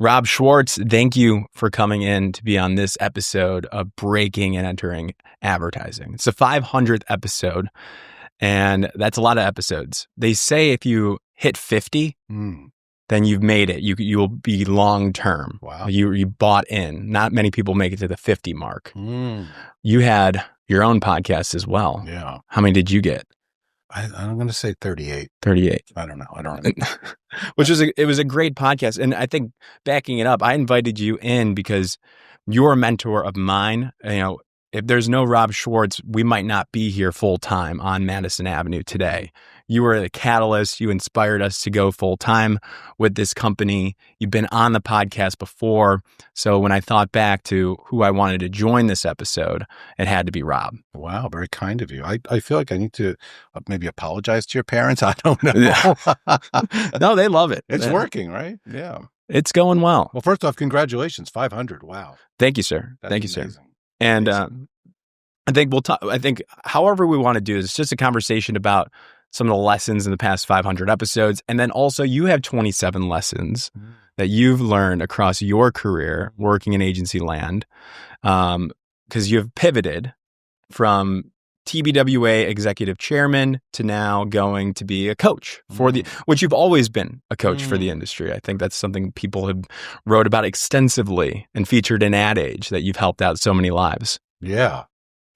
Rob Schwartz, thank you for coming in to be on this episode of Breaking and Entering Advertising. It's the 500th episode, and that's a lot of episodes. They say if you hit 50, then you've made it. You'll be long term. Wow. You bought in. Not many people make it to the 50 mark. You had your own podcast as well. Yeah. How many did you get? I'm going to say 38. 38. I don't know. I don't remember. Which was it was a great podcast. And I think backing it up, I invited you in because you're a mentor of mine. You know, if there's no Rob Schwartz, we might not be here full time on Madison Avenue today. You were the catalyst. You inspired us to go full time with this company. You've been on the podcast before. So when I thought back to who I wanted to join this episode, it had to be Rob. Wow, very kind of you. I feel like I need to maybe apologize to your parents. I don't know. No, they love it. It's working, right? Yeah. It's going well. Well, first off, congratulations. 500. Wow. Thank you, sir. Thank you, amazing. sir. And I think we'll talk. I think however we want to do this, it's just a conversation about some of the lessons in the past 500 episodes. And then also you have 27 lessons that you've learned across your career working in agency land. Because you have pivoted from TBWA executive chairman to now going to be a coach for which you've always been a coach for the industry. I think that's something people have wrote about extensively and featured in Ad Age, that you've helped out so many lives. Yeah.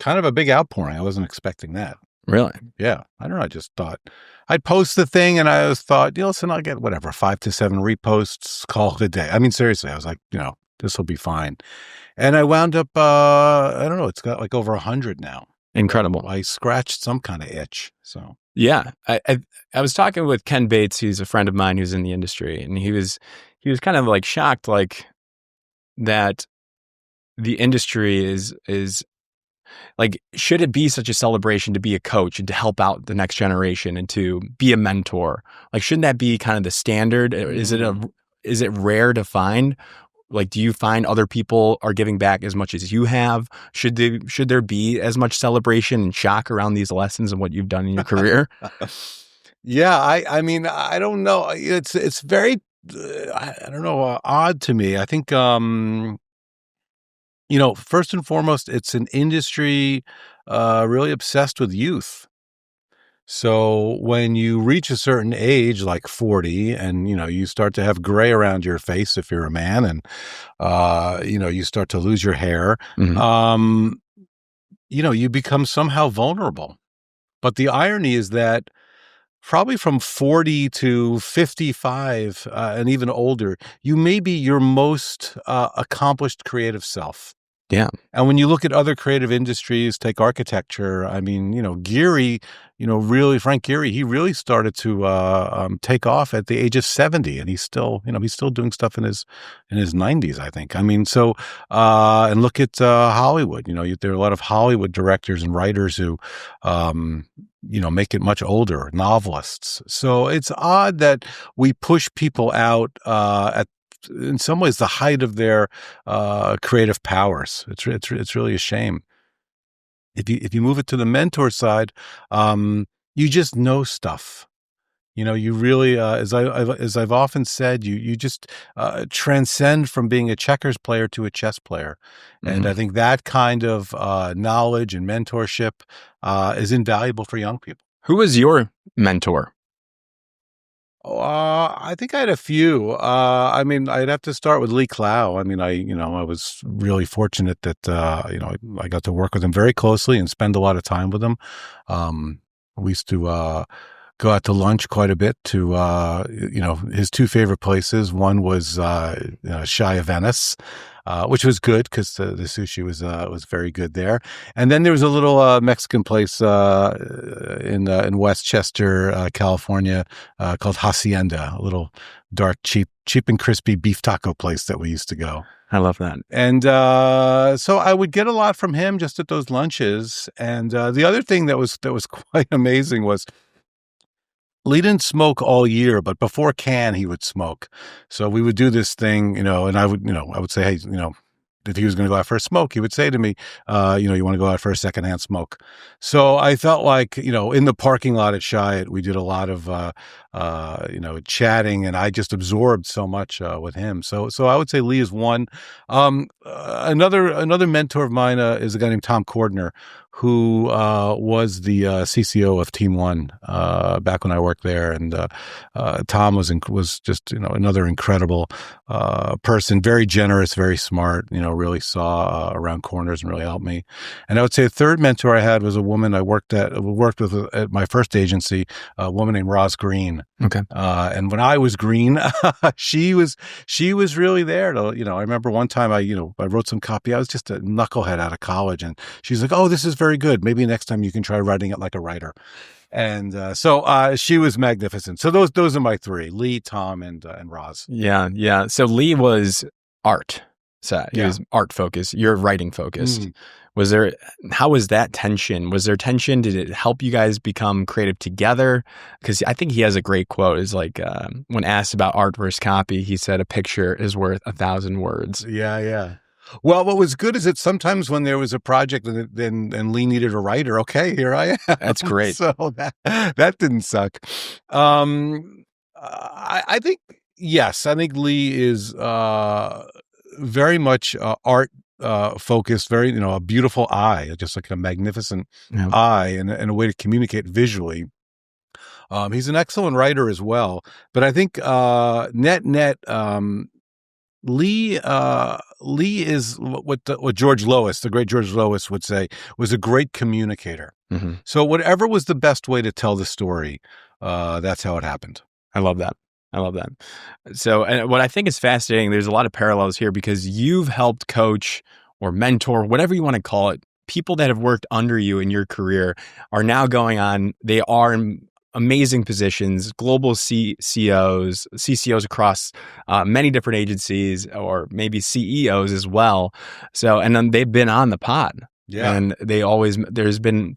Kind of a big outpouring. I wasn't expecting that. Really? Yeah. I don't know. I just thought I'd post the thing and I thought, listen, I'll get whatever, 5 to 7 reposts, call it a day. I mean, seriously, I was like, this will be fine. And I wound up, I don't know, it's got like over 100 now. Incredible. I scratched some kind of itch. So yeah, I was talking with Ken Bates, who's a friend of mine who's in the industry, and he was kind of like shocked, like that the industry is like, should it be such a celebration to be a coach and to help out the next generation and to be a mentor? Like, shouldn't that be kind of the standard? Is it rare to find? Like, do you find other people are giving back as much as you have? Should there be as much celebration and shock around these lessons and what you've done in your career? Yeah, I mean, I don't know. It's very, I don't know, odd to me. I think, first and foremost, it's an industry really obsessed with youth. So when you reach a certain age, like 40, and, you start to have gray around your face if you're a man, and, you start to lose your hair, you become somehow vulnerable. But the irony is that probably from 40 to 55 and even older, you may be your most accomplished creative self. Yeah. And when you look at other creative industries, take architecture, I mean, Gehry, really, Frank Gehry, he really started to take off at the age of 70, and he's still doing stuff in his 90s, I think. I mean, so, and look at Hollywood, there are a lot of Hollywood directors and writers who, make it much older, novelists. So it's odd that we push people out at, in some ways, the height of their creative powers. It's really a shame. If you move it to the mentor side, you just know stuff. You really, as I've often said, you just transcend from being a checkers player to a chess player, and I think that kind of knowledge and mentorship is invaluable for young people. Who was your mentor? I think I had a few. I mean, I'd have to start with Lee Clow. I mean, I was really fortunate that, I got to work with him very closely and spend a lot of time with him. We used to, go out to lunch quite a bit to, his two favorite places. One was, Shy of Venice, which was good because the sushi was very good there. And then there was a little Mexican place in Westchester, California, called Hacienda, a little dark, cheap and crispy beef taco place that we used to go. I love that. And so I would get a lot from him just at those lunches. And the other thing that was quite amazing was, Lee didn't smoke all year, but before Cannes, he would smoke. So we would do this thing, and I would say, hey, if he was going to go out for a smoke, he would say to me, you want to go out for a secondhand smoke. So I felt like, in the parking lot at Chiat, we did a lot of, chatting, and I just absorbed so much with him. So I would say Lee is one. Another mentor of mine is a guy named Tom Cordner, who was the CCO of Team One back when I worked there, and Tom was just another incredible person, very generous, very smart. Really saw around corners and really helped me. And I would say a third mentor I had was a woman I worked with at my first agency, a woman named Roz Green. Okay. And when I was green, she was really there to, I remember one time I wrote some copy. I was just a knucklehead out of college, and she's like, "Oh, this is very good. Maybe next time you can try writing it like a writer." And so she was magnificent. So those are my three: Lee, Tom, and Roz. Yeah. So Lee was art. So he was art focused. You're writing focused. How was that tension? Was there tension? Did it help you guys become creative together? Because I think he has a great quote. Is like when asked about art versus copy, he said, "A picture is worth 1,000 words." Yeah. Well, what was good is that sometimes when there was a project and Lee needed a writer, okay, here I am. That's great. So that didn't suck. I think, yes, I think Lee is very much art focused, very, a beautiful eye, just like a magnificent eye and a way to communicate visually. He's an excellent writer as well, but I think net Lee is what George Lois, the great George Lois, would say, was a great communicator. Mm-hmm. So whatever was the best way to tell the story, that's how it happened. I love that. So, and what I think is fascinating, there's a lot of parallels here because you've helped coach or mentor, whatever you want to call it, people that have worked under you in your career are now going on. They are in amazing positions, global CCOs across many different agencies, or maybe CEOs as well. So, and then they've been on the pod. Yeah. And there's been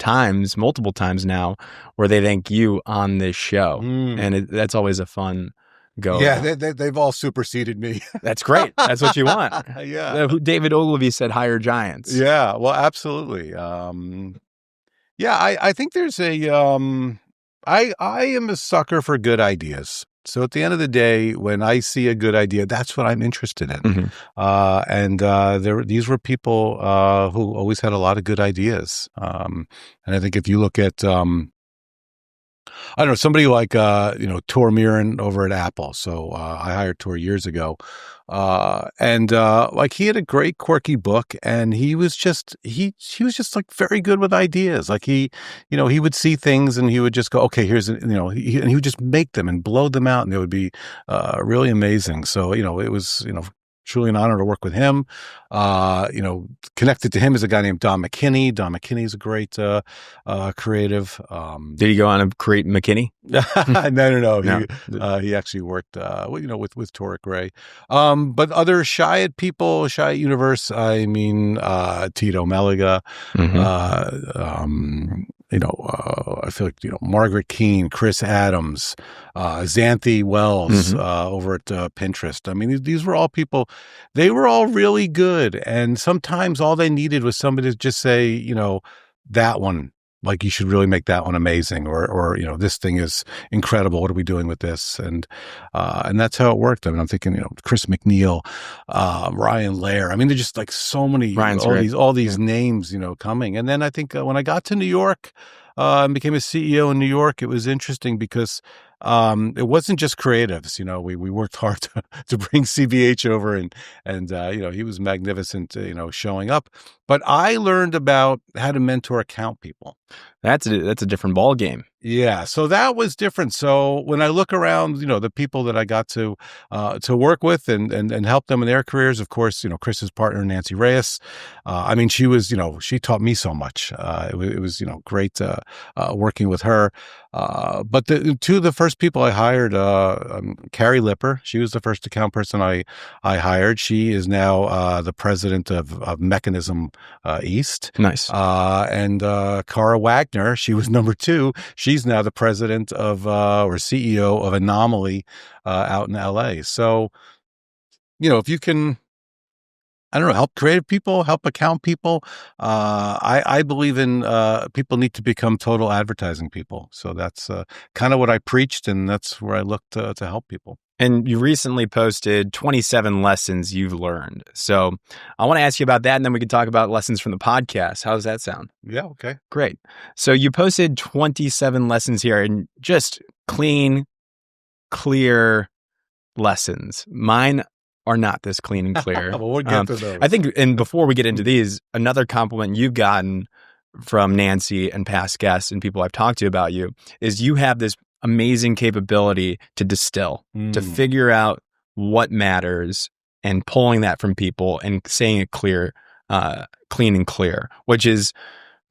multiple times now, where they thank you on this show. And that's always a fun go. Yeah, they've all superseded me. That's great. That's what you want. Yeah. David Ogilvy said, "Hire giants." Yeah, well, absolutely. I think there's I am a sucker for good ideas. So at the end of the day, when I see a good idea, that's what I'm interested in. Mm-hmm. These were people who always had a lot of good ideas. And I think if you look at, I don't know, somebody like, Tor Miran over at Apple. So I hired Tor years ago. Like he had a great quirky book, and he was just like very good with ideas. Like he would see things and he would just go, okay, here's, and he would just make them and blow them out, and they would be really amazing. So, it was, truly an honor to work with him. Connected to him is a guy named Don McKinney. Don McKinney is a great creative. Did he go on to create McKinney? No. He actually worked, with Torek Ray. But other Chiat people, Chiat Universe. I mean, Tito Meliga. Mm-hmm. I feel like, Margaret Keane, Chris Adams, Xanthi Wells, over at Pinterest. I mean, these were all people, they were all really good. And sometimes all they needed was somebody to just say, that one, like, you should really make that one amazing, or this thing is incredible. What are we doing with this? And that's how it worked. I mean, I'm thinking, Chris McNeil, Ryan Lair. I mean, they're just like so many, all these names, coming. And then I think when I got to New York, and became a CEO in New York, it was interesting because it wasn't just creatives. We worked hard to bring CBH over, and he was magnificent, showing up. But I learned about how to mentor account people. That's a different ball game. Yeah, so that was different. So when I look around, the people that I got to work with and help them in their careers, of course, Chris's partner, Nancy Reyes. I mean, she was, she taught me so much. It was great working with her. But two of the first people I hired, Carrie Lipper, she was the first account person I hired. She is now the president of Mechanism East. Nice. And Cara Wagner, she was number two. She's now the president of or CEO of Anomaly out in LA. So, if you can I don't know, help creative people, help account people. I believe in people need to become total advertising people. So that's kind of what I preached, and that's where I look to help people. And you recently posted 27 lessons you've learned. So I want to ask you about that, and then we can talk about lessons from the podcast. How does that sound? Yeah, okay. Great. So you posted 27 lessons here, and just clean, clear lessons. Mine are not this clean and clear. Well, we'll get to those. I think, and before we get into these, another compliment you've gotten from Nancy and past guests and people I've talked to about you is you have this amazing capability to distill, to figure out what matters and pulling that from people and saying it clean and clear, which is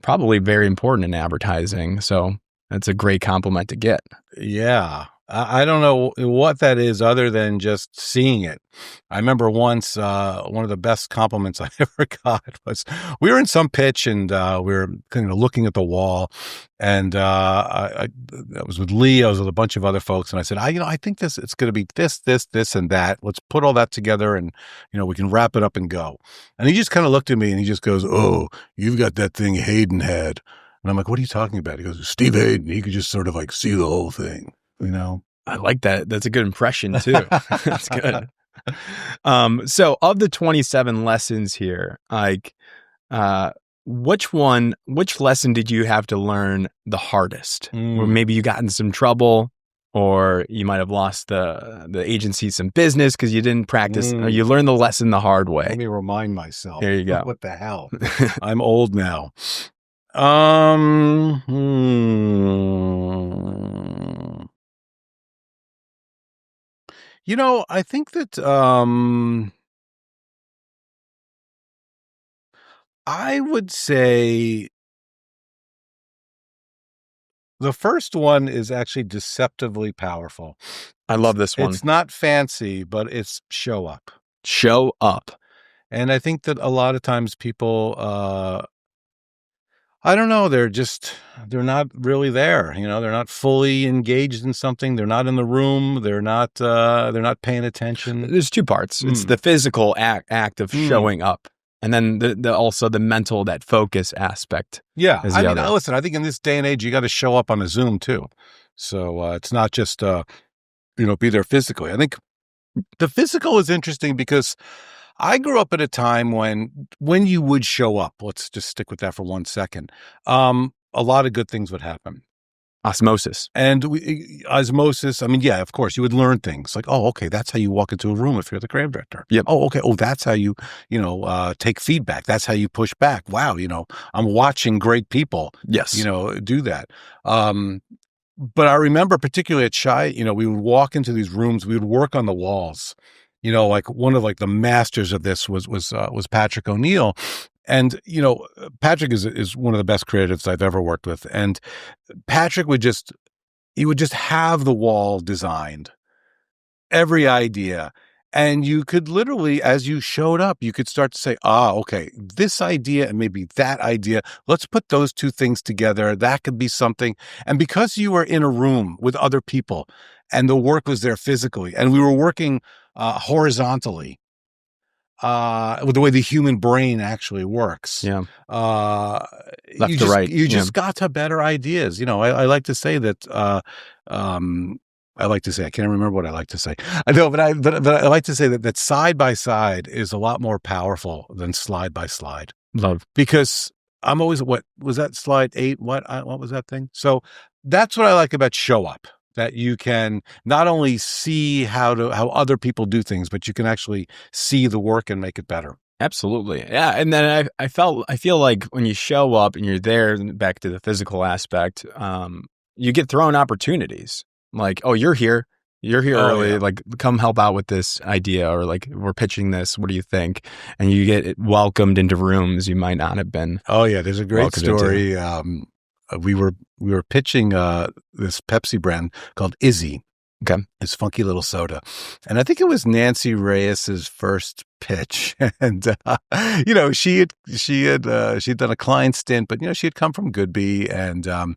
probably very important in advertising. So that's a great compliment to get. Yeah. I don't know what that is other than just seeing it. I remember once, one of the best compliments I ever got was we were in some pitch and, we were kind of looking at the wall, and, I was with Lee. I was with a bunch of other folks, and I said, I think it's going to be this, and that. Let's put all that together and, we can wrap it up and go. And he just kind of looked at me and he just goes, "Oh, you've got that thing Hayden had." And I'm like, "What are you talking about?" He goes, "Steve Hayden. He could just sort of like see the whole thing." I like that. That's a good impression too. That's good. So of the 27 lessons here, like, which lesson did you have to learn the hardest? Or maybe you got in some trouble, or you might have lost the agency some business because you didn't practice, or you learned the lesson the hard way. Let me remind myself. There you go. What the hell? I'm old now. I think that I would say the first one is actually deceptively powerful. I love this one. It's not fancy, but it's show up. Show up. And I think that a lot of times people, I don't know, they're not really there. They're not fully engaged in something. They're not in the room. They're not paying attention. There's two parts. It's the physical act of showing up, and then the also the mental, that focus aspect. Yeah. Listen, I think in this day and age, you got to show up on a Zoom too. So it's not just, be there physically. I think the physical is interesting because I grew up at a time when you would show up, let's just stick with that for 1 second, a lot of good things would happen. Osmosis. And osmosis, yeah, of course, you would learn things like, oh, okay, that's how you walk into a room if you're the creative director. Yep. Oh, okay. Oh, that's how you, take feedback. That's how you push back. Wow, I'm watching great people, yes, do that. But I remember particularly at Shy, we would walk into these rooms, we would work on the walls. Like one of the masters of this was Patrick O'Neill. And, Patrick is one of the best creatives I've ever worked with. And Patrick would just have the wall designed, every idea. And you could literally, as you showed up, you could start to say, okay, this idea and maybe that idea, let's put those two things together. That could be something. And because you were in a room with other people and the work was there physically, and we were working horizontally, with the way the human brain actually works. Yeah. Left to right. You just got to better ideas. I like to say that, I can't remember what I like to say. I know, but I like to say that side by side is a lot more powerful than slide by slide. Love. Because I'm always, what was that, slide 8? What was that thing? So that's what I like about show up. That you can not only see how other people do things, but you can actually see the work and make it better. Absolutely. Yeah. And then I feel like when you show up and you're there, back to the physical aspect, you get thrown opportunities. Like, oh, you're here early. Yeah. Like, come help out with this idea, or like, we're pitching this. What do you think? And you get welcomed into rooms you might not have been. Oh yeah. There's a great story. We were pitching this Pepsi brand called Izzy. Okay. This funky little soda. And I think it was Nancy Reyes's first pitch. And she'd done a client stint, but she had come from Goodby, and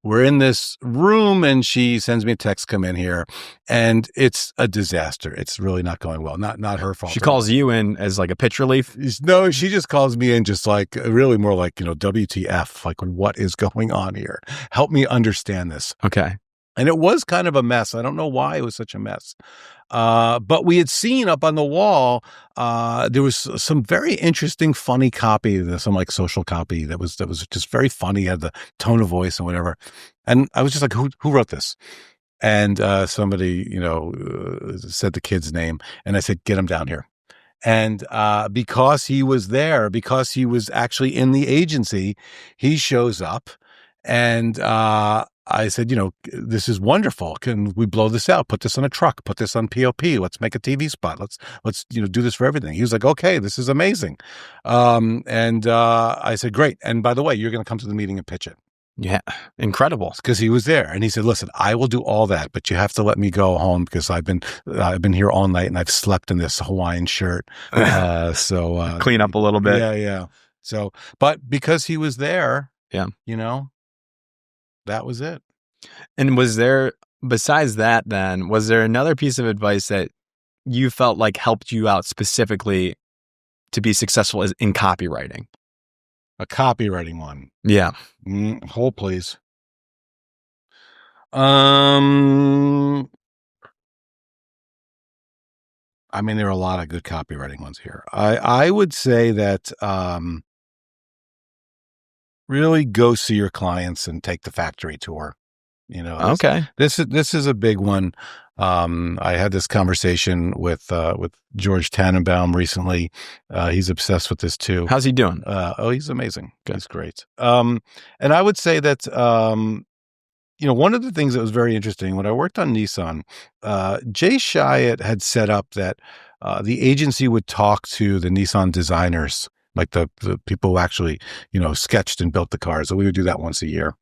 we're in this room and she sends me a text, come in here, and it's a disaster. It's really not going well. Not her fault. She calls you in as like a pitch relief? No, she just calls me in just like really more like, WTF, like what is going on here? Help me understand this. Okay. And it was kind of a mess. I don't know why it was such a mess. But we had seen up on the wall, there was some very interesting, funny copy, some like social copy that was just very funny, had the tone of voice and whatever. And I was just like, who wrote this? And somebody, said the kid's name, and I said, get him down here. And because he was there, because he was actually in the agency, he shows up, and I said, this is wonderful. Can we blow this out? Put this on a truck. Put this on POP. Let's make a TV spot. Let's do this for everything. He was like, okay, this is amazing. And I said, great. And by the way, you're going to come to the meeting and pitch it. Yeah, incredible. Because he was there, and he said, "Listen, I will do all that, but you have to let me go home because I've been here all night and I've slept in this Hawaiian shirt. So clean up a little bit." Yeah. So, but because he was there, yeah, that was it. And was there, besides that, then was there another piece of advice that you felt like helped you out specifically to be successful in copywriting? A copywriting one. Yeah. Hold, please. There are a lot of good copywriting ones here. I would say that really go see your clients and take the factory tour. Okay. This is a big one. I had this conversation with George Tannenbaum recently. He's obsessed with this too. How's he doing? He's amazing. Good. He's great. And I would say that, one of the things that was very interesting when I worked on Nissan, Jay Chiat had set up that the agency would talk to the Nissan designers, like the people who actually, sketched and built the cars. So we would do that once a year.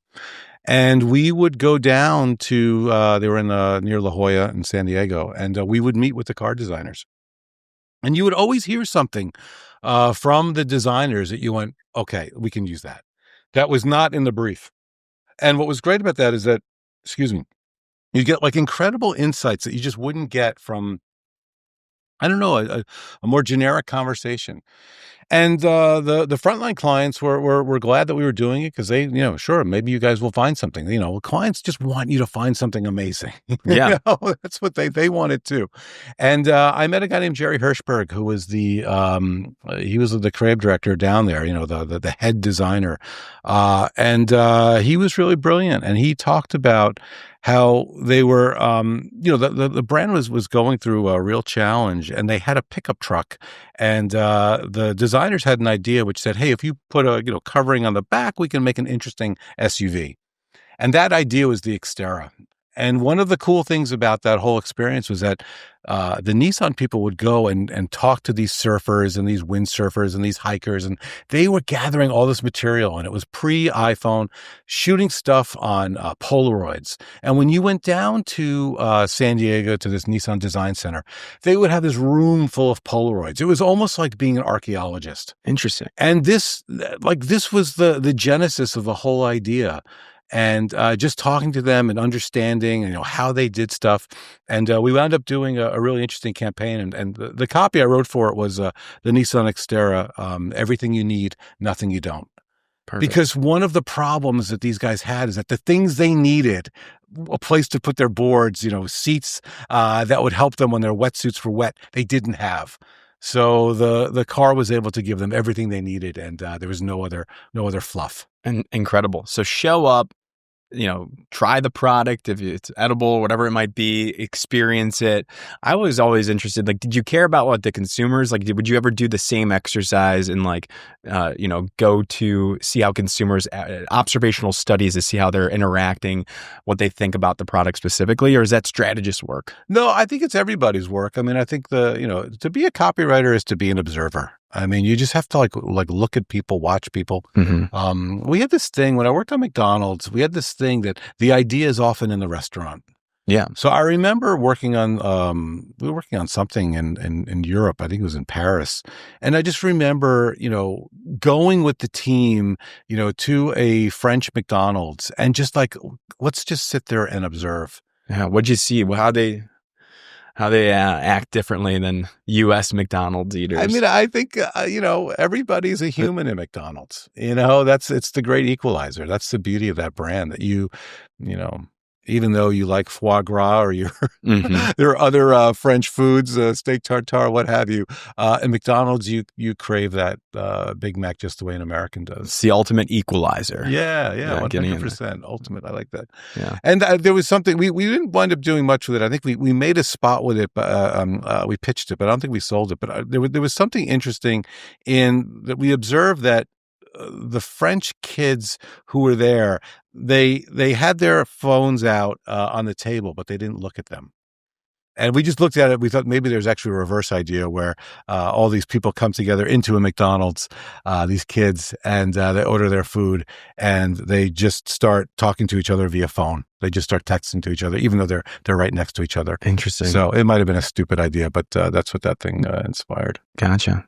And we would go down to, they were in near La Jolla in San Diego, and we would meet with the car designers. And you would always hear something from the designers that you went, okay, we can use that. That was not in the brief. And what was great about that is that, you get like incredible insights that you just wouldn't get from, I don't know, a more generic conversation. And the frontline clients were glad that we were doing it because they, sure, maybe you guys will find something. Clients just want you to find something amazing. Yeah, that's what they wanted too. And I met a guy named Jerry Hirschberg, who was he was the creative director down there. The head designer, and he was really brilliant. And he talked about how they were, the brand was going through a real challenge, and they had a pickup truck, and the designers had an idea which said, hey, if you put a covering on the back, we can make an interesting SUV. And that idea was the Xterra. And one of the cool things about that whole experience was that the Nissan people would go and talk to these surfers and these windsurfers and these hikers, and they were gathering all this material, and it was pre-iPhone, shooting stuff on Polaroids. And when you went down to San Diego to this Nissan Design Center, they would have this room full of Polaroids. It was almost like being an archaeologist. Interesting. And this was the genesis of the whole idea. And just talking to them and understanding, how they did stuff. And we wound up doing a really interesting campaign. And the copy I wrote for it was the Nissan Xterra, everything you need, nothing you don't. Perfect. Because one of the problems that these guys had is that the things they needed, a place to put their boards, seats that would help them when their wetsuits were wet, they didn't have. So the car was able to give them everything they needed, and there was no other fluff. And incredible. So show up, try the product if it's edible, whatever it might be, experience it. I was always interested, did you care about what the consumers, would you ever do the same exercise and go to see how consumers, observational studies to see how they're interacting, what they think about the product specifically, or is that strategist work? No, I think it's everybody's work. I think to be a copywriter is to be an observer. You just have to look at people, watch people. Mm-hmm. We had this thing when I worked on McDonald's. We had this thing that the idea is often in the restaurant. Yeah. So I remember working on we were working on something in Europe. I think it was in Paris. And I just remember, going with the team, to a French McDonald's and just like, let's just sit there and observe. Yeah. What'd you see? How they act differently than U.S. McDonald's eaters? I mean, I think, everybody's a human in McDonald's. It's the great equalizer. That's the beauty of that brand, that even though you like foie gras or there are other French foods, steak tartare, what have you, at McDonald's, you crave that Big Mac just the way an American does. It's the ultimate equalizer. Yeah, 100%. Ultimate. I like that. Yeah. And there was something, we didn't wind up doing much with it. I think we made a spot with it, but we pitched it, but I don't think we sold it. But there was something interesting in that we observed that the French kids who were there, they had their phones out on the table, but they didn't look at them. And we just looked at it. We thought maybe there's actually a reverse idea where all these people come together into a McDonald's, these kids, and they order their food, and they just start talking to each other via phone. They just start texting to each other, even though they're right next to each other. Interesting. So it might have been a stupid idea, but that's what that thing inspired. Gotcha.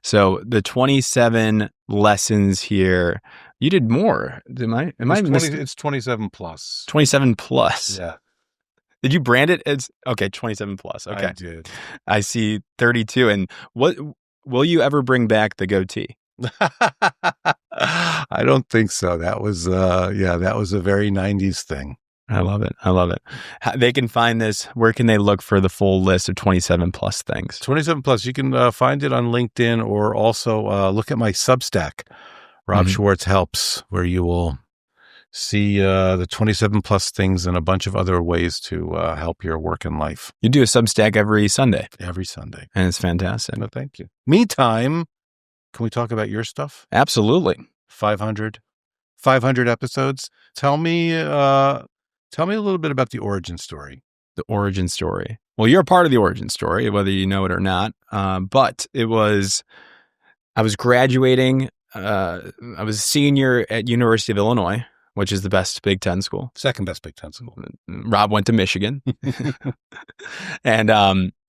So the 27 lessons here, you did more. It's 27 plus. 27 plus. Yeah. Did you brand it as 27 plus? Okay. I did. I see 32. And what will you ever bring back the goatee? I don't think so. That was that was a very 90s thing. I love it. They can find this. Where can they look for the full list of 27 plus things? 27 plus. You can find it on LinkedIn, or also look at my Substack, Rob Schwartz Helps, where you will see the 27 plus things and a bunch of other ways to help your work and life. You do a Substack every Sunday. Every Sunday. And it's fantastic. No, thank you. Meantime, can we talk about your stuff? Absolutely. 500 episodes. Tell me a little bit about the origin story. The origin story. Well, you're a part of the origin story, whether you know it or not. But I was graduating. I was a senior at University of Illinois, which is the best Big Ten school. Second best Big Ten school. Rob went to Michigan. And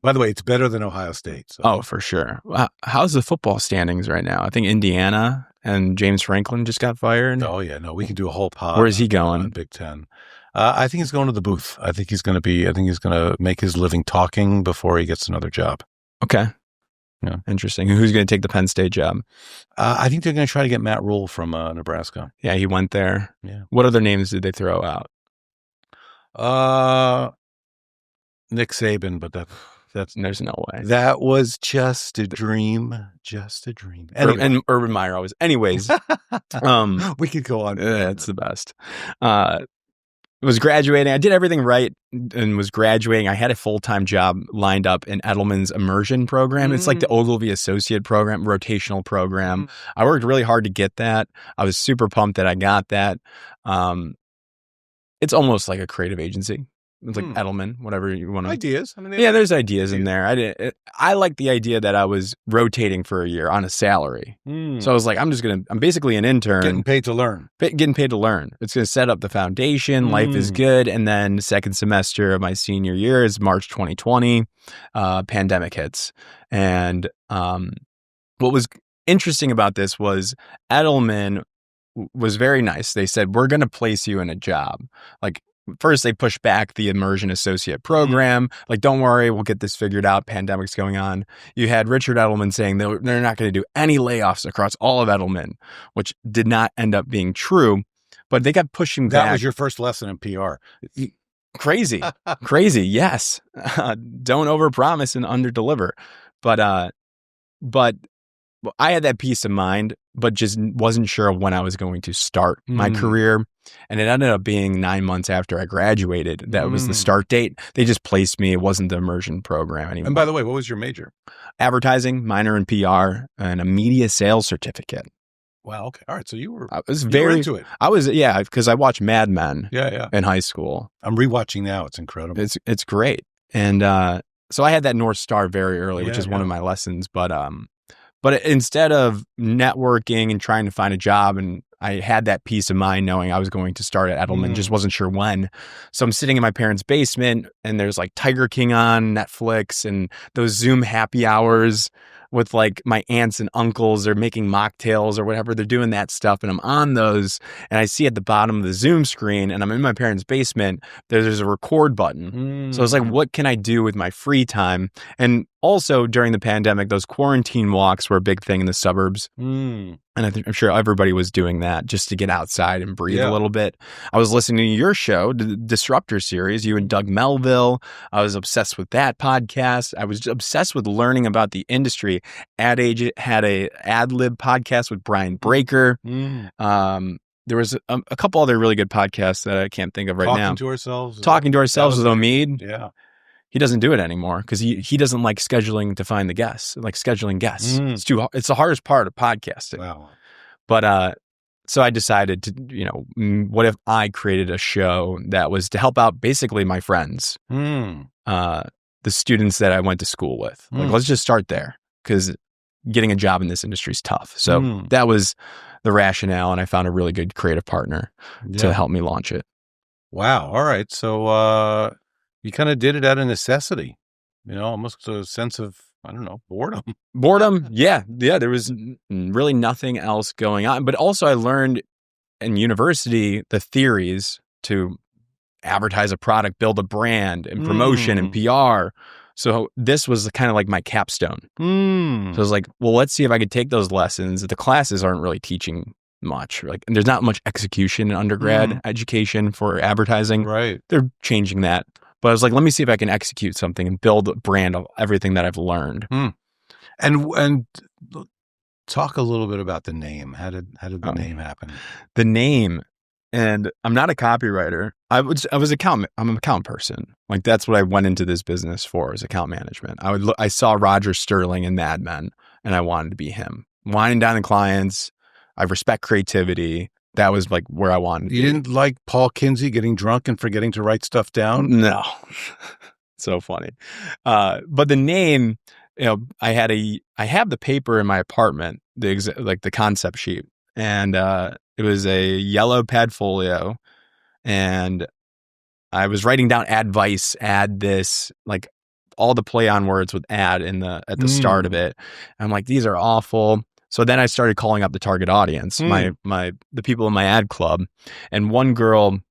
by the way, it's better than Ohio State. So. Oh, for sure. How's the football standings right now? I think Indiana and James Franklin just got fired. Oh, yeah. No, we can do a whole pod. Where is he going? Big Ten. I think he's going to the booth. I think he's going to make his living talking before he gets another job. Okay. Yeah. Interesting. Who's going to take the Penn State job? I think they're going to try to get Matt Rule from Nebraska. Yeah, he went there. Yeah. What other names did they throw out? Nick Saban, but there's no way. That was just a dream. Anyway. And Urban Meyer always. Anyways, we could go on. It's the best. Was graduating. I did everything right and was graduating. I had a full-time job lined up in Edelman's immersion program. It's like the Ogilvy Associate program, rotational program. I worked really hard to get that. I was super pumped that I got that. It's almost like a creative agency. It's like Edelman, whatever you want to. Ideas. There's ideas in there. I like the idea that I was rotating for a year on a salary. So I was like, I'm basically an intern. Getting paid to learn. Getting paid to learn. It's going to set up the foundation. Life is good. And then second semester of my senior year is March 2020. Pandemic hits. And what was interesting about this was Edelman was very nice. They said, we're going to place you in a job. Like, first, they pushed back the immersion associate program. Like, don't worry, we'll get this figured out. Pandemic's going on. You had Richard Edelman saying they're not going to do any layoffs across all of Edelman, which did not end up being true. But they kept pushing back. That was your first lesson in PR. Crazy. Yes. Don't overpromise and underdeliver. But I had that peace of mind, but just wasn't sure when I was going to start my career. And it ended up being 9 months after I graduated. That was the start date. They just placed me. It wasn't the immersion program anymore. And by the way, what was your major? Advertising, minor in PR, and a media sales certificate. Wow. Okay. All right. So you were into it. I was, because I watched Mad Men in high school. I'm rewatching now. It's incredible. It's great. And so I had that North Star very early, which is one of my lessons. But instead of networking and trying to find a job and I had that peace of mind knowing I was going to start at Edelman, just wasn't sure when. So I'm sitting in my parents' basement and there's like Tiger King on Netflix and those Zoom happy hours with like my aunts and uncles. They're making mocktails or whatever. They're doing that stuff. And I'm on those and I see at the bottom of the Zoom screen and I'm in my parents' basement, there's a record button. So I was like, what can I do with my free time? And also during the pandemic, those quarantine walks were a big thing in the suburbs. And I'm sure everybody was doing that just to get outside and breathe a little bit. I was listening to your show, the Disruptor series, you and Doug Melville. I was obsessed with that podcast. I was obsessed with learning about the industry. Ad Age had a Ad Lib podcast with Brian Breaker. There was a couple other really good podcasts that I can't think of right now. Talking to Ourselves with Omid. Yeah. He doesn't do it anymore because he doesn't like scheduling to find the guests, like scheduling guests. It's the hardest part of podcasting. Wow. But so I decided to, what if I created a show that was to help out basically my friends, the students that I went to school with. Like, let's just start there because getting a job in this industry is tough. So that was the rationale, and I found a really good creative partner to help me launch it. Wow. All right. So you kind of did it out of necessity, almost a sense of, I don't know, boredom. Yeah. There was really nothing else going on. But also I learned in university the theories to advertise a product, build a brand and promotion and PR. So this was kind of like my capstone. So I was like, well, let's see if I could take those lessons. The classes aren't really teaching much. And there's not much execution in undergrad education for advertising. Right. They're changing that. But I was like, let me see if I can execute something and build a brand of everything that I've learned. And talk a little bit about the name. How did the name happen? The name, and I'm not a copywriter. I'm an account person. Like that's what I went into this business for, is account management. I saw Roger Sterling in Mad Men, and I wanted to be him. Winding down the clients. I respect creativity. That was like where I wanted to be. You didn't like Paul Kinsey getting drunk and forgetting to write stuff down? No. So funny. But the name, I have the paper in my apartment, the concept sheet. And it was a yellow pad folio. And I was writing down advice, add this, like all the play on words with ad at the start of it. And I'm like, these are awful. So then I started calling up the target audience, the people in my ad club, and one girl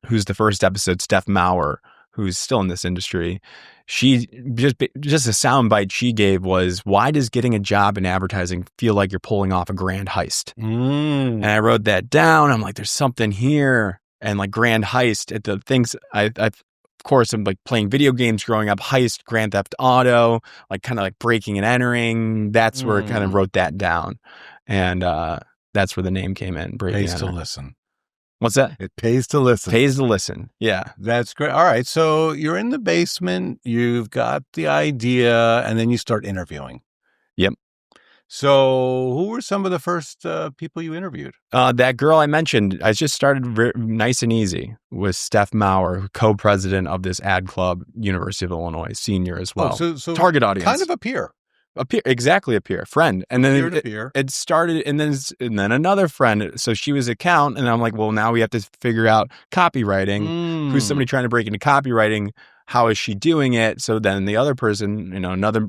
who's the first episode, Steph Maurer, who's still in this industry. She just a soundbite she gave was, why does getting a job in advertising feel like you're pulling off a grand heist? And I wrote that down. I'm like, there's something here. And like grand heist at the things of course, I'm like playing video games growing up, heist, Grand Theft Auto, like kind of like breaking and entering. That's where I kind of wrote that down. And that's where the name came in. Pays to listen. What's that? It pays to listen. Pays to listen. Yeah. That's great. All right. So you're in the basement, you've got the idea, and then you start interviewing. Yep. So who were some of the first people you interviewed? That girl I mentioned, I just started nice and easy with Steph Maurer, co-president of this ad club, University of Illinois, senior as well. So target audience. Kind of a peer. Exactly a peer, friend. And then it started, and then another friend. So she was account, and I'm like, well, now we have to figure out copywriting. Who's somebody trying to break into copywriting? How is she doing it? So then the other person, another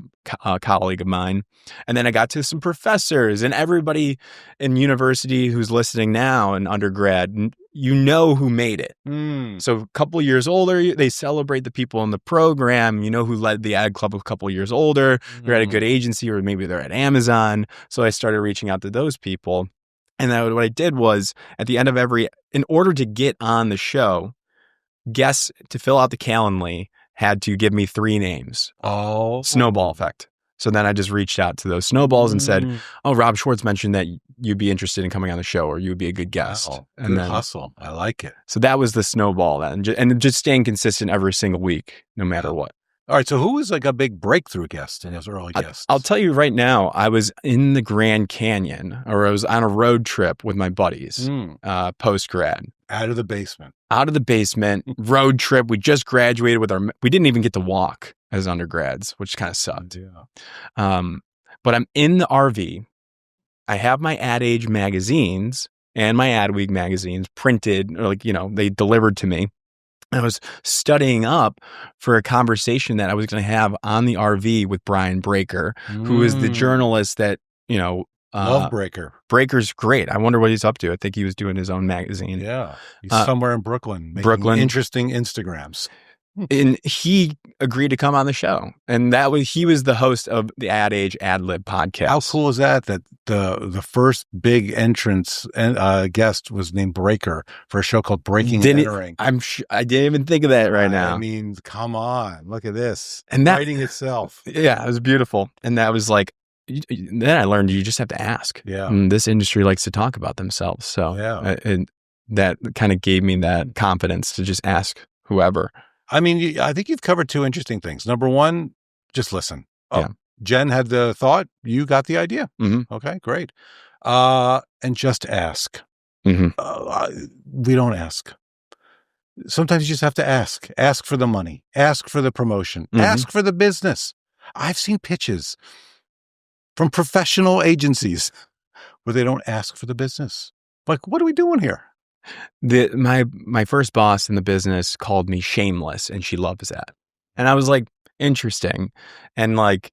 colleague of mine. And then I got to some professors and everybody in university who's listening now in undergrad, who made it. So a couple of years older, they celebrate the people in the program, who led the ad club a couple of years older. They're at a good agency or maybe they're at Amazon. So I started reaching out to those people. And then what I did was at the end of in order to get on the show, guests to fill out the Calendly had to give me 3 names. Oh. Snowball effect. So then I just reached out to those snowballs and said, oh, Rob Schwartz mentioned that you'd be interested in coming on the show or you would be a good guest. Wow. And good then, hustle. I like it. So that was the snowball then. And just staying consistent every single week, no matter what. All right. So who was like a big breakthrough guest in his early guests? I'll tell you right now, I was in the Grand Canyon, or I was on a road trip with my buddies, post-grad. Out of the basement, road trip. We just graduated we didn't even get to walk as undergrads, which kind of sucked. Yeah. But I'm in the RV. I have my Ad Age magazines and my Adweek magazines printed, or like, they delivered to me. I was studying up for a conversation that I was going to have on the RV with Brian Breaker, who is the journalist that, Love Breaker. Breaker's great. I wonder what he's up to. I think he was doing his own magazine. Yeah. He's somewhere in Brooklyn. Making interesting Instagrams. And he agreed to come on the show. And he was the host of the Ad Age Ad Lib podcast. How cool is that the first big entrance guest was named Breaker for a show called Breaking and Entering? I didn't even think of that now. I mean, come on. Look at this. And that, writing itself. Yeah, it was beautiful. And that was like, then I learned you just have to ask. Yeah. And this industry likes to talk about themselves. So and that kind of gave me that confidence to just ask whoever. I mean, I think you've covered two interesting things. Number one, just listen. Yeah. Jen had the thought. You got the idea. Mm-hmm. Okay, great. And just ask. Mm-hmm. We don't ask. Sometimes you just have to ask. Ask for the money. Ask for the promotion. Mm-hmm. Ask for the business. I've seen pitches from professional agencies where they don't ask for the business. Like, what are we doing here? My first boss in the business called me shameless, and she loves that. And I was like, interesting. And like,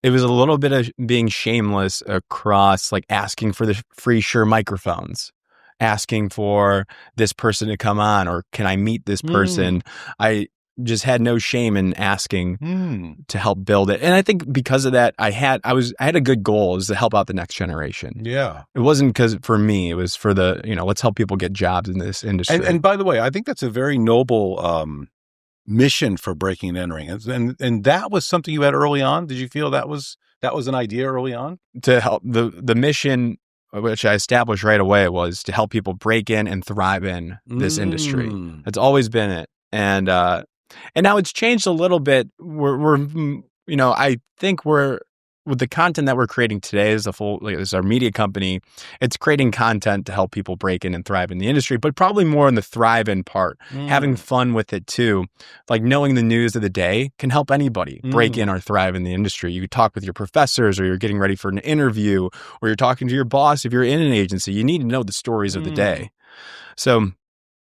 it was a little bit of being shameless across like asking for the free Shure microphones, asking for this person to come on, or can I meet this person? I just had no shame in asking to help build it. And I think because of that, I had a good goal, is to help out the next generation. Yeah. It wasn't because for me, it was for the, let's help people get jobs in this industry. And by the way, I think that's a very noble mission for Breaking and Entering. And that was something you had early on. Did you feel that was an idea early on? To help the mission, which I established right away, was to help people break in and thrive in this industry. That's always been it. And now it's changed a little bit. I think with the content that we're creating today as as our media company, it's creating content to help people break in and thrive in the industry, but probably more in the thrive in part, having fun with it too. Like knowing the news of the day can help anybody break in or thrive in the industry. You talk with your professors, or you're getting ready for an interview, or you're talking to your boss. If you're in an agency, you need to know the stories of the day. So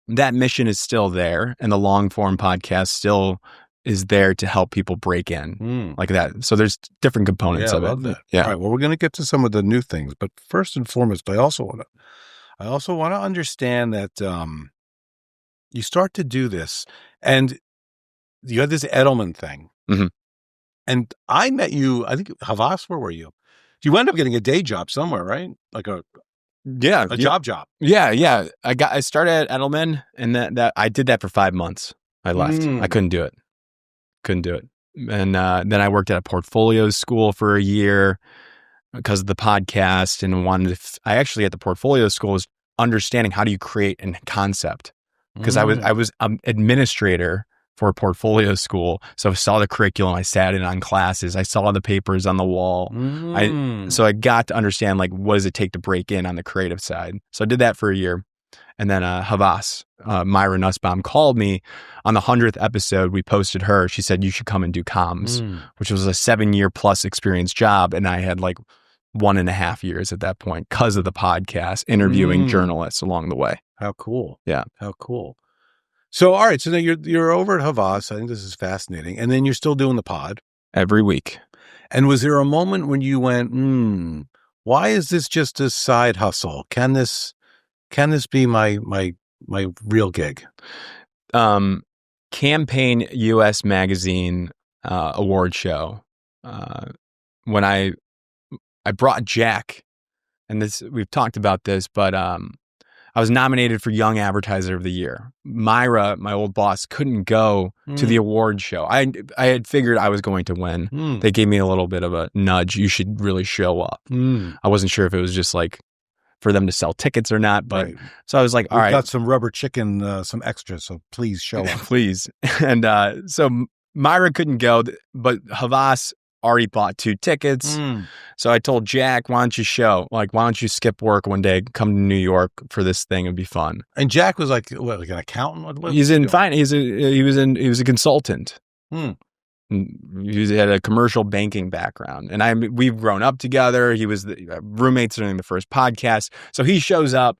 that mission is still there, and the long form podcast still is there to help people break in like that. So there's different components of it. I love that. Yeah. All right. Well, we're going to get to some of the new things, but first and foremost, I also want to understand that you start to do this, and you had this Edelman thing, and I met you. I think Havas. Where were you? You ended up getting a day job somewhere, right? Like a job. Yeah. I started at Edelman, and that I did that for 5 months. I left. I couldn't do it. And then I worked at a portfolio school for a year because of the podcast, and I actually at the portfolio school was understanding how do you create a concept, because I was an administrator for a portfolio school. So I saw the curriculum, I sat in on classes, I saw the papers on the wall. So I got to understand, like, what does it take to break in on the creative side? So I did that for a year. And then Havas, Myra Nussbaum, called me on the 100th episode. We posted her. She said, you should come and do comms, which was a 7-year plus experience job. And I had like 1.5 years at that point because of the podcast, interviewing journalists along the way. How cool. Yeah. How cool. So, all right. So now you're over at Havas. I think this is fascinating. And then you're still doing the pod. Every week. And was there a moment when you went, why is this just a side hustle? Can this be my real gig? Campaign US Magazine award show. When I brought Jack, and we've talked about this, but I was nominated for Young Advertiser of the Year. Myra, my old boss, couldn't go to the award show. I had figured I was going to win. They gave me a little bit of a nudge. You should really show up. I wasn't sure if it was just like for them to sell tickets or not, but so I was like, all right, got some rubber chicken, some extras, so please show up. Please. And so Myra couldn't go, but Havas already bought 2 tickets. So I told Jack, why don't you skip work one day, come to New York for this thing? It'd be fun. And Jack was like, what, like an accountant? He's in finance. He was a consultant. He had a commercial banking background, and we've grown up together. He was roommates during the first podcast. So he shows up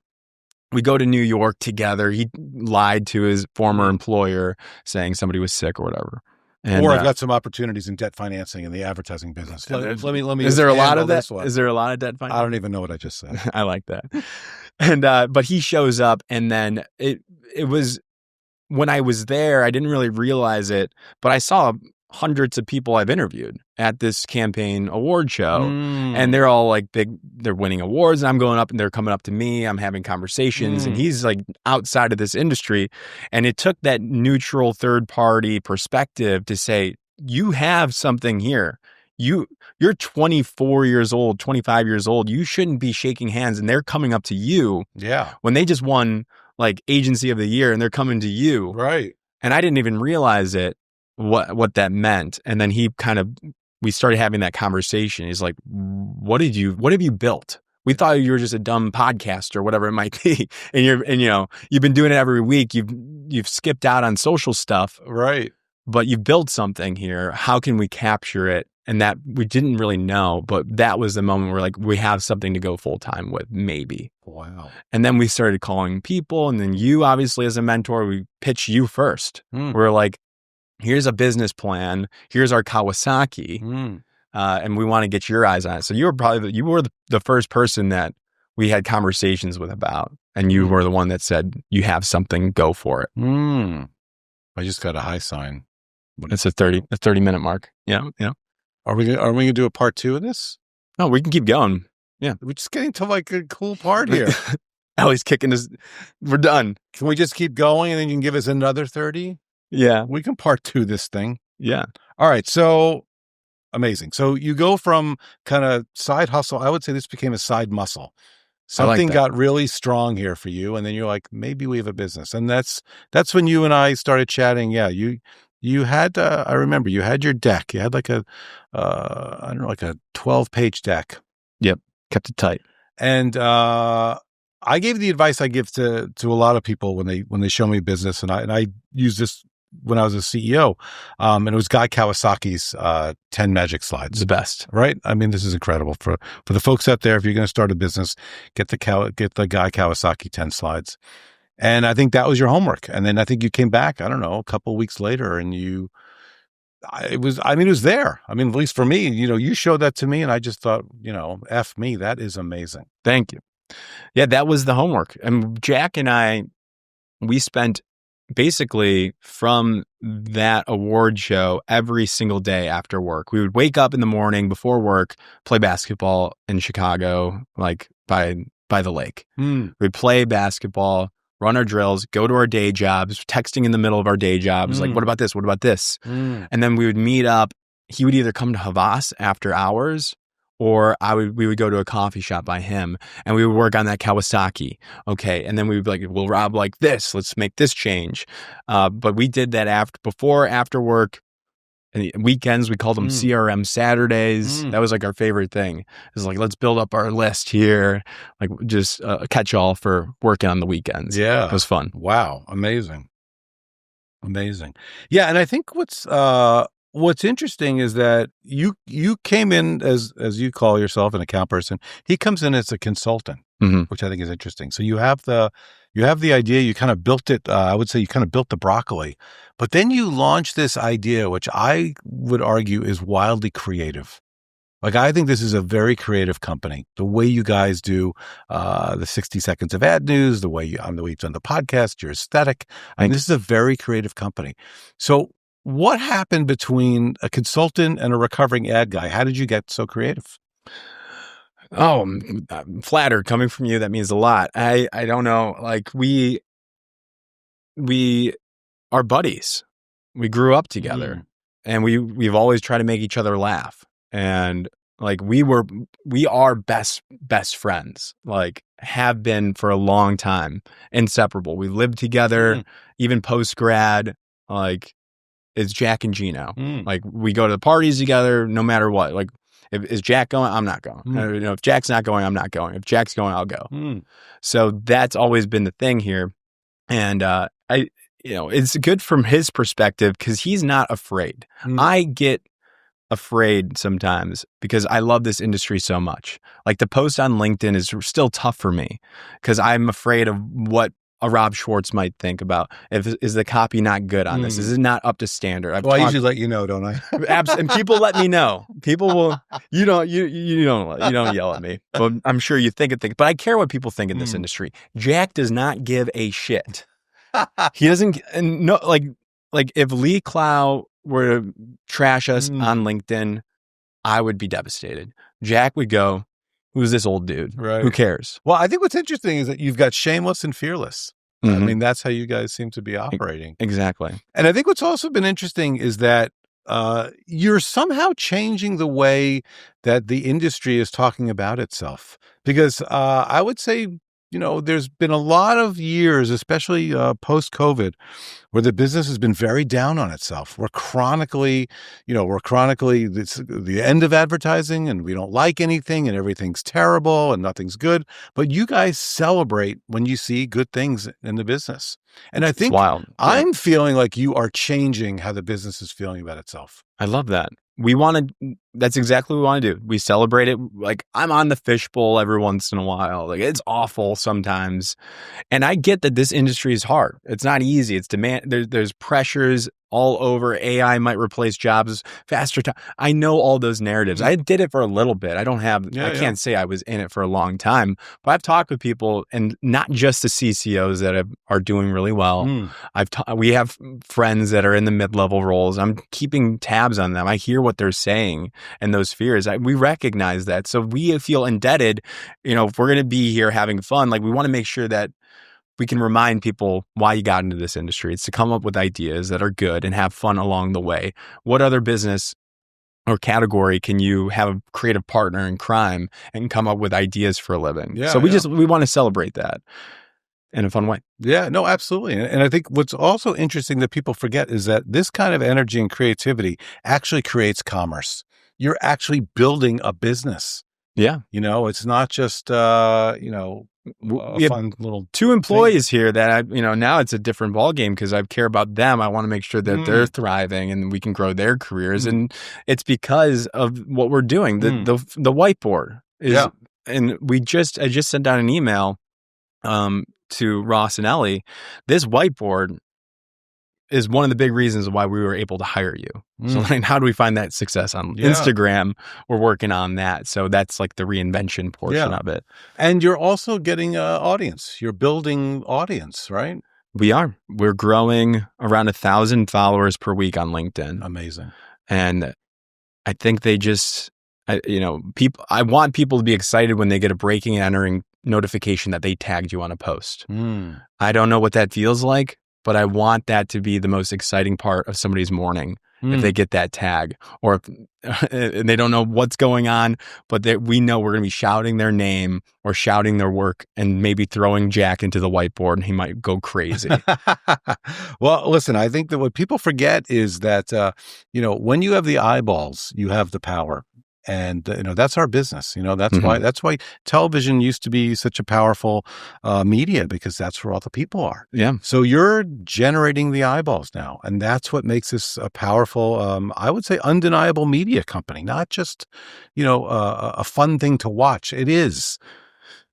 we go to New York together. He lied to his former employer saying somebody was sick or whatever. And, or I've got some opportunities in debt financing in the advertising business. Let me. Is there a lot of that? Is there a lot of debt financing? I don't even know what I just said. I like that. And but he shows up, and then it was when I was there, I didn't really realize it, but I saw hundreds of people I've interviewed at this campaign award show, and they're all like they're winning awards, and I'm going up and they're coming up to me. I'm having conversations, and he's like outside of this industry. And it took that neutral third party perspective to say, you have something here. You're 24 years old, 25 years old. You shouldn't be shaking hands, and they're coming up to you. Yeah. When they just won like agency of the year and they're coming to you. Right. And I didn't even realize it, what that meant. And then we started having that conversation. He's like, what have you built? We thought you were just a dumb podcast or whatever it might be. And you've been doing it every week. You've skipped out on social stuff. Right. But you've built something here. How can we capture it? And that we didn't really know, but that was the moment where like, we have something to go full time with, maybe. Wow. And then we started calling people. And then you, obviously, as a mentor, we pitch you first. We're like, here's a business plan. Here's our Kawasaki. And we want to get your eyes on it. So you were the first person that we had conversations with about. And you were the one that said, you have something, go for it. I just got a high sign. It's a 30-minute mark. Yeah. Are we going to do a part 2 of this? No, we can keep going. Yeah. We're just getting to like a cool part here. Ellie's kicking us. We're done. Can we just keep going and then you can give us another 30? Yeah. We can part 2 this thing. Yeah. All right. So amazing. So you go from kind of side hustle. I would say this became a side muscle. Something got really strong here for you. And then you're like, maybe we have a business. And that's when you and I started chatting. Yeah. You had, I remember you had your deck. You had like a 12-page deck. Yep. Kept it tight. And I gave the advice I give to a lot of people when they show me business. And I use this when I was a CEO. And it was Guy Kawasaki's 10 magic slides. The best. Right? I mean, this is incredible. For the folks out there, if you're going to start a business, get the Guy Kawasaki 10 slides. And I think that was your homework. And then I think you came back, I don't know, a couple of weeks later and it was there. I mean, at least for me, you showed that to me and I just thought, F me, that is amazing. Thank you. Yeah, that was the homework. And Jack and I, we spent basically from that award show every single day after work. We would wake up in the morning before work, play basketball in Chicago, like by the lake. We'd play basketball, run our drills, go to our day jobs, texting in the middle of our day jobs, like, what about this? What about this? And then we would meet up. He would either come to Havas after hours or we would go to a coffee shop by him and we would work on that Kawasaki. Okay. And then we would be like, well, Rob, like this, let's make this change. But we did that after work. And weekends, we called them CRM Saturdays. That was like our favorite thing. It was like, let's build up our list here. Like just catch all for working on the weekends. Yeah. It was fun. Wow. Amazing. Yeah. And I think what's interesting is that you came in as you call yourself an account person. He comes in as a consultant, which I think is interesting. So you have the idea, you kind of built it. I would say you kind of built the broccoli, but then you launched this idea, which I would argue is wildly creative. Like, I think this is a very creative company. The way you guys do the 60 seconds of ad news, the way you've done the podcast, your aesthetic. I mean, this is a very creative company. So what happened between a consultant and a recovering ad guy? How did you get so creative? Oh, I'm flattered. Coming from you, that means a lot. I don't know. Like we are buddies. We grew up together and we've always tried to make each other laugh. And like we are best friends, like have been for a long time, inseparable. We lived together, even post grad, like it's Jack and Geno. Like we go to the parties together, no matter what. Like is Jack going? I'm not going. If Jack's not going, I'm not going. If Jack's going, I'll go. So that's always been the thing here. And it's good from his perspective because he's not afraid. I get afraid sometimes because I love this industry so much. Like the post on LinkedIn is still tough for me because I'm afraid of what a Rob Schwartz might think about is the copy not good on this? Is it not up to standard? I usually let you know, don't I? And people let me know. People will. You don't yell at me, but I'm sure you think of things. But I care what people think in this industry. Jack does not give a shit. He doesn't. And no, like if Lee Clow were to trash us on LinkedIn, I would be devastated. Jack would go, "Who's this old dude? Right. Who cares?" Well, I think what's interesting is that you've got shameless and fearless. I mean, that's how you guys seem to be operating. Exactly. And I think what's also been interesting is that you're somehow changing the way that the industry is talking about itself. Because I would say, there's been a lot of years, especially post-COVID, where the business has been very down on itself. We're chronically the end of advertising, and we don't like anything, and everything's terrible, and nothing's good. But you guys celebrate when you see good things in the business. And I think wild. I'm feeling like you are changing how the business is feeling about itself. I love that. That's exactly what we want to do. We celebrate it. Like I'm on the fishbowl every once in a while. Like it's awful sometimes. And I get that this industry is hard. It's not easy. It's demand. There's pressures all over. AI might replace jobs faster time. I know all those narratives. I did it for a little bit. I can't say I was in it for a long time, but I've talked with people, and not just the CCOs that are doing really well. We have friends that are in the mid-level roles. I'm keeping tabs on them. I hear what they're saying and those fears. We recognize that. So we feel indebted, if we're going to be here having fun, like we want to make sure that we can remind people why you got into this industry. It's to come up with ideas that are good and have fun along the way. What other business or category can you have a creative partner in crime and come up with ideas for a living? So we want to celebrate that in a fun way. Yeah, no, absolutely. And I think what's also interesting that people forget is that this kind of energy and creativity actually creates commerce. You're actually building a business. Yeah. It's not just, we have fun little 2 employees here that now it's a different ballgame because I care about them. I want to make sure that they're thriving and we can grow their careers. And it's because of what we're doing. The whiteboard is, and I just sent out an email to Ross and Ellie. This whiteboard is one of the big reasons why we were able to hire you. So how do we find that success on Instagram? We're working on that. So that's like the reinvention portion of it. And you're also getting audience. You're building audience, right? We are. We're growing around 1,000 followers per week on LinkedIn. Amazing. And I think I want people to be excited when they get a breaking and entering notification that they tagged you on a post. I don't know what that feels like, but I want that to be the most exciting part of somebody's morning if they get that tag, or if they don't know what's going on, but we know we're going to be shouting their name or shouting their work and maybe throwing Jack into the whiteboard and he might go crazy. Well, listen, I think that what people forget is that, when you have the eyeballs, you have the power. And, that's our business. That's why television used to be such a powerful media, because that's where all the people are. Yeah. So you're generating the eyeballs now. And that's what makes this a powerful, I would say, undeniable media company, not just, a fun thing to watch. It is.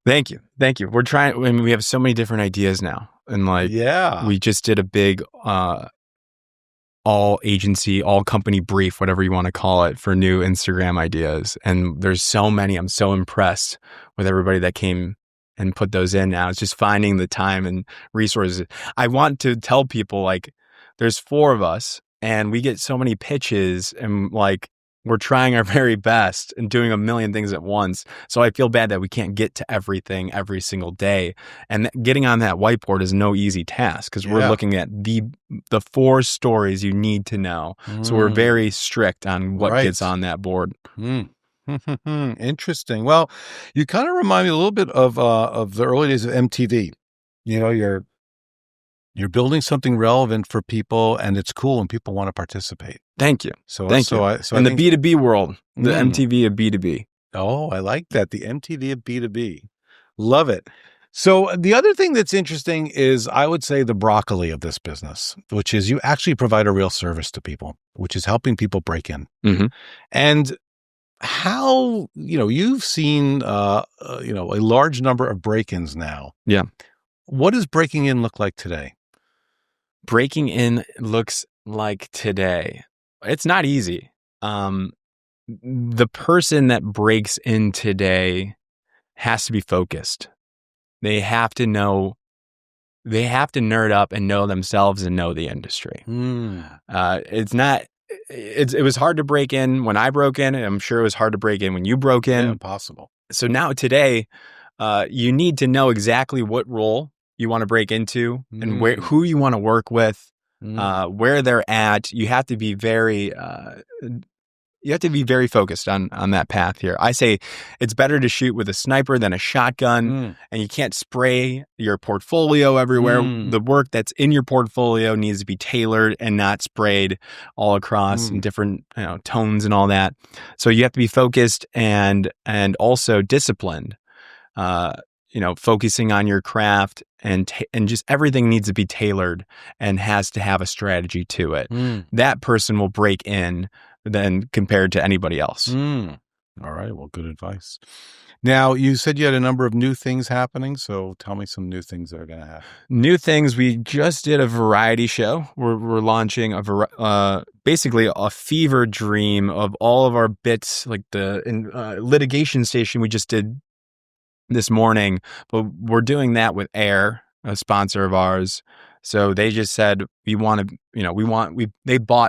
Thank you. We're trying. We have so many different ideas now. And we just did a big all agency, all company brief, whatever you want to call it, for new Instagram ideas. And there's so many. I'm so impressed with everybody that came and put those in now. It's just finding the time and resources. I want to tell people, there's 4 of us and we get so many pitches, and we're trying our very best and doing a million things at once. So I feel bad that we can't get to everything every single day. And getting on that whiteboard is no easy task, because we're looking at the 4 stories you need to know. So we're very strict on what gets on that board. Interesting. Well, you kind of remind me a little bit of the early days of MTV. You're building something relevant for people, and it's cool, and people want to participate. Thank you. Thank you. In the B2B world, the MTV of B2B. Oh, I like that. The MTV of B2B. Love it. So the other thing that's interesting is, I would say, the broccoli of this business, which is you actually provide a real service to people, which is helping people break in. Mm-hmm. And how, you've seen, a large number of break-ins now. Yeah. What does breaking in look like today? Breaking in looks like today. It's not easy. The person that breaks in today has to be focused. They have to nerd up and know themselves and know the industry. It was hard to break in when I broke in, and I'm sure it was hard to break in when you broke in. Yeah, impossible. So now today, you need to know exactly what role you want to break into and who you want to work with, where they're at. You have to be very focused on that path here. I say it's better to shoot with a sniper than a shotgun, and you can't spray your portfolio everywhere. The work that's in your portfolio needs to be tailored and not sprayed all across in different tones and all that. So you have to be focused and also disciplined. Focusing on your craft and just everything needs to be tailored and has to have a strategy to it. That person will break in than compared to anybody else. All right. Well, good advice. Now, you said you had a number of new things happening, so tell me some new things that are going to happen. New things. We just did a variety show. We're launching basically a fever dream of all of our bits, like the litigation station we just did this morning, but we're doing that with Air, a sponsor of ours. So they just said they bought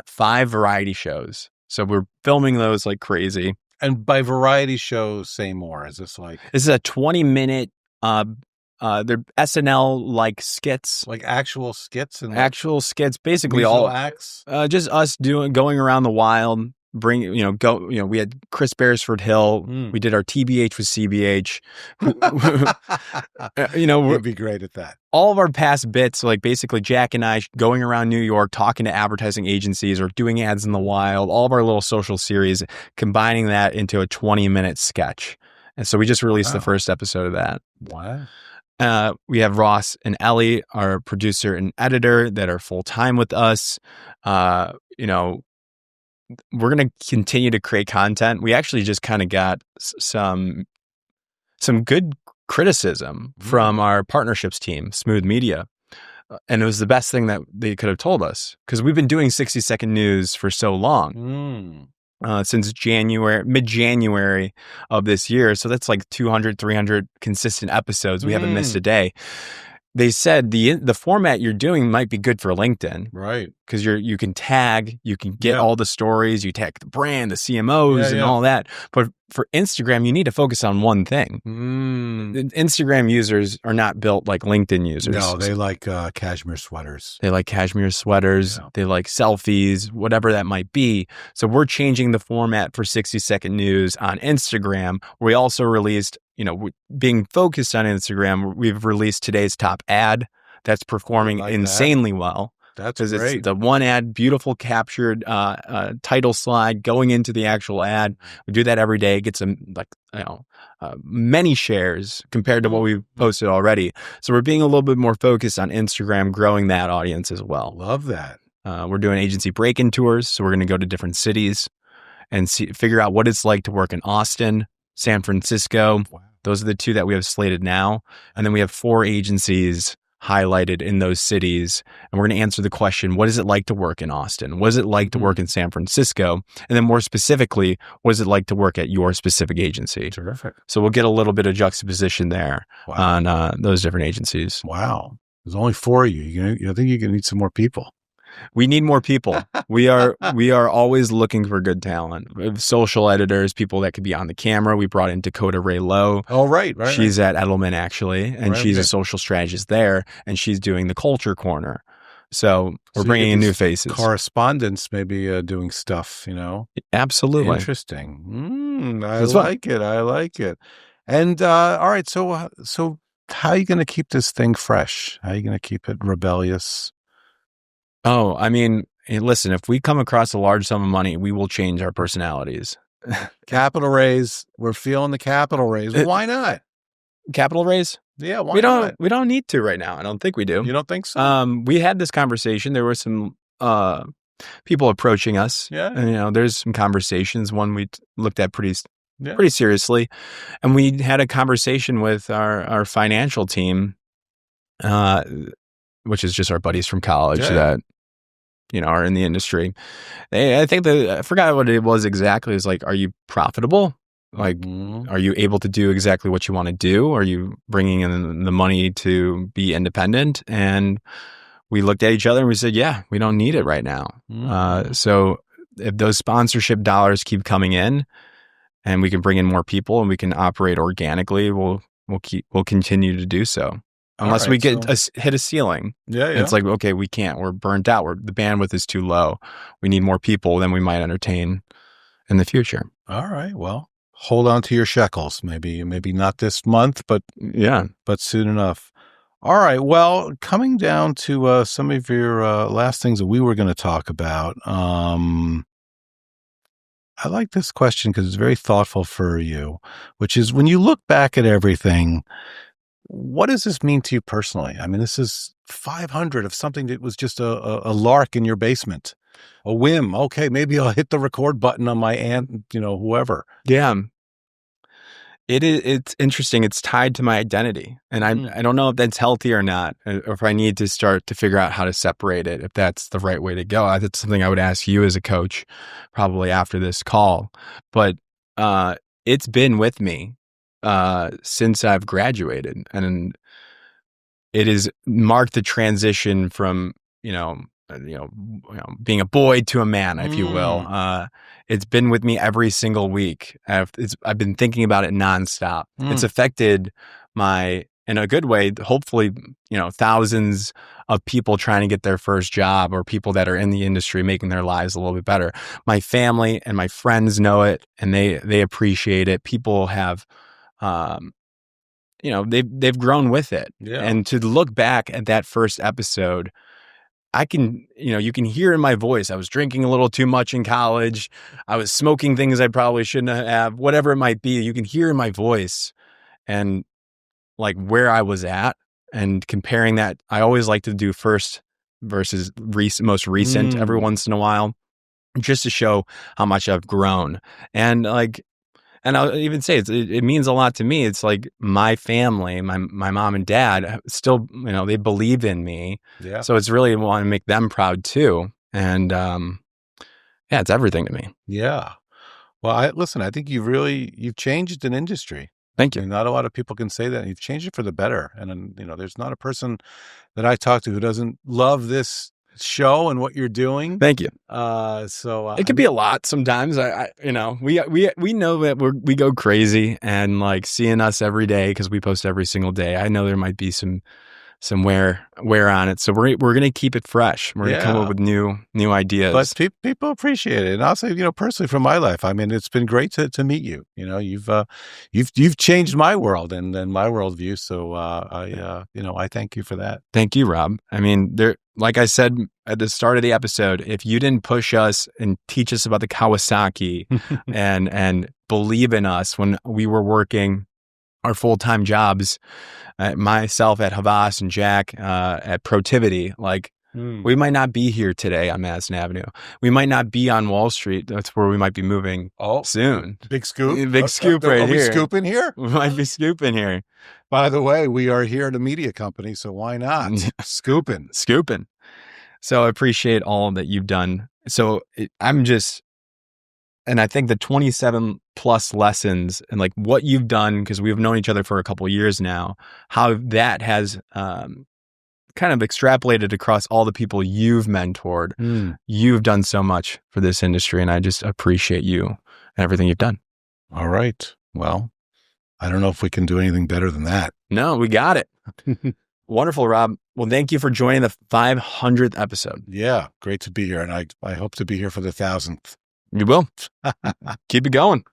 5 variety shows. So we're filming those like crazy. And by variety shows, say more. Is this like... This is a 20-minute, they're SNL-like skits. Like actual skits? And actual skits, basically all... acts? Just us going around the wild, we had Chris Beresford Hill. We did our TBH with CBH. We'd be great at that. All of our past bits, like basically Jack and I going around New York, talking to advertising agencies or doing ads in the wild, all of our little social series, combining that into a 20-minute sketch. And so we just released the first episode of that. Wow. We have Ross and Ellie, our producer and editor, that are full-time with us. We're going to continue to create content. We actually just kind of got some good criticism from our partnerships team, Smooth Media. And it was the best thing that they could have told us, because we've been doing 60-second news for so long, since mid-January of this year. So that's like 200, 300 consistent episodes. We haven't missed a day. They said the format you're doing might be good for LinkedIn, right? Because you can tag, you can get all the stories, you tag the brand, the CMOs, and all that. But for Instagram, you need to focus on one thing. Instagram users are not built like LinkedIn users. No, they like cashmere sweaters. They like cashmere sweaters. Yeah. They like selfies, whatever that might be. So we're changing the format for 60-second news on Instagram. We also released, being focused on Instagram, we've released today's top ad that's performing insanely well. That's great. Because it's the one ad, beautiful captured title slide going into the actual ad. We do that every day. It gets many shares compared to what we've posted already. So we're being a little bit more focused on Instagram, growing that audience as well. Love that. We're doing agency break-in tours. So we're going to go to different cities and figure out what it's like to work in Austin, San Francisco. Wow. Those are the 2 that we have slated now. And then we have 4 agencies highlighted in those cities. And we're going to answer the question, what is it like to work in Austin? What is it like to work in San Francisco? And then more specifically, what is it like to work at your specific agency? Terrific. So we'll get a little bit of juxtaposition there on those different agencies. Wow. There's only 4 of you. I think you're going to need some more people. We need more people. We are always looking for good talent. Social editors, people that could be on the camera. We brought in Dakota Ray Lowe. Oh, right. She's at Edelman, actually, and she's a social strategist there, and she's doing the culture corner. So we're bringing in new faces. Correspondents maybe doing stuff, Absolutely. Interesting. I like it. And all right, so how are you going to keep this thing fresh? How are you going to keep it rebellious? Oh, I mean, listen, if we come across a large sum of money, we will change our personalities. Capital raise. We're feeling the capital raise. Why not? Capital raise? Yeah, why not? We don't need to right now. I don't think we do. You don't think so? We had this conversation. There were some people approaching us. Yeah. And, there's some conversations. One we looked at pretty Yeah. seriously, and we had a conversation with our financial team, which is just our buddies from college that are in the industry. I think I forgot what it was exactly. It's like, are you profitable? Like, are you able to do exactly what you want to do? Are you bringing in the money to be independent? And we looked at each other and we said, yeah, we don't need it right now. So if those sponsorship dollars keep coming in and we can bring in more people and we can operate organically, we'll continue to do so. Unless we hit a ceiling. Yeah. It's like, okay, we can't. We're burnt out. The bandwidth is too low. We need more people than we might entertain in the future. All right. Well, hold on to your shekels. Maybe not this month, but soon enough. All right. Well, coming down to some of your last things that we were going to talk about. I like this question because it's very thoughtful for you, which is when you look back at everything, what does this mean to you personally? I mean, this is 500 of something that was just a lark in your basement, a whim. Okay, maybe I'll hit the record button on my aunt, whoever. Yeah. It's interesting. It's tied to my identity. And I don't know if that's healthy or not, or if I need to start to figure out how to separate it, if that's the right way to go. That's something I would ask you as a coach probably after this call. But it's been with me since I've graduated, and it has marked the transition from being a boy to a man, if you will. It's been with me every single week. I've been thinking about it nonstop. It's affected in a good way, hopefully, thousands of people trying to get their first job, or people that are in the industry making their lives a little bit better. My family and my friends know it, and they appreciate it. People have they've grown with it. Yeah. And to look back at that first episode, I can, you can hear in my voice, I was drinking a little too much in college. I was smoking things I probably shouldn't have, whatever it might be. You can hear in my voice and like where I was at, and comparing that. I always like to do first versus most recent every once in a while, just to show how much I've grown. And I'll even say it means a lot to me. It's like my family, my mom and dad still, they believe in me. Yeah. So it's really want to make them proud too. And it's everything to me. Yeah. Well, I think you've changed an industry. Thank you. Not a lot of people can say that. You've changed it for the better. And, there's not a person that I talk to who doesn't love this show and what you're doing. Thank you. It can be a lot sometimes. We know that we go crazy, and like seeing us every day, because we post every single day, I know there might be some wear on it. So we're going to keep it fresh. We're going to come up with new ideas. But people appreciate it. And I'll say, personally from my life, I mean, it's been great to meet you. You've changed my world and my worldview. So I thank you for that. Thank you, Rob. I mean, like I said at the start of the episode, if you didn't push us and teach us about the Kawasaki and believe in us when we were working our full-time jobs, myself at Havas and Jack at Protivity, we might not be here today on Madison Avenue. We might not be on Wall Street. That's where we might be moving soon. Big scoop. Big scoop right here. Are we scooping here? We might be scooping here. By the way, we are here at a media company, so why not? Scooping. So I appreciate all that you've done. So and I think the 27 plus lessons and like what you've done, because we've known each other for a couple of years now, how that has kind of extrapolated across all the people you've mentored. You've done so much for this industry, and I just appreciate you and everything you've done. All right. Well, I don't know if we can do anything better than that. No, we got it. Wonderful, Rob. Well, thank you for joining the 500th episode. Yeah, great to be here. And I hope to be here for the 1,000th. You will. Keep it going.